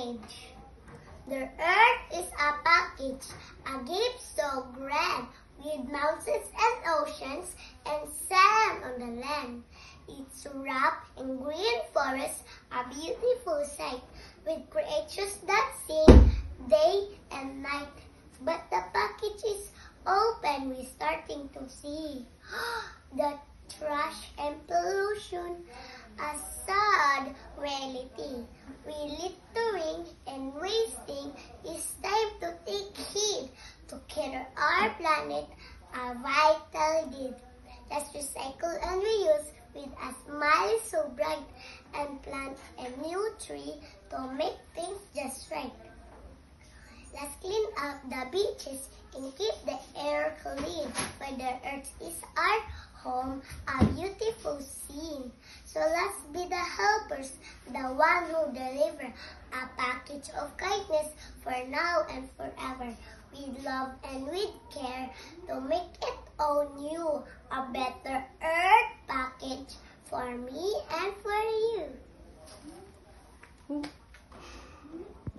age. The earth is a package, a gift so grand, with mountains and oceans and sand on the land. It's wrapped in green forests, a beautiful sight, with creatures that sing day and night. But the package is open, we're starting to see the trash and pollution, a sad reality. We're littering and wasting. It's time to take heed to care our planet, a vital deed. Let's recycle and reuse with a smile so bright and plant a new tree to make things just right. Let's clean up the beaches and keep the air clean, for the earth is our home, a beautiful scene. So let's be the helpers, the one who deliver a package of kindness for now and forever, with love and with care to make it all new, a better earth package for me and for you.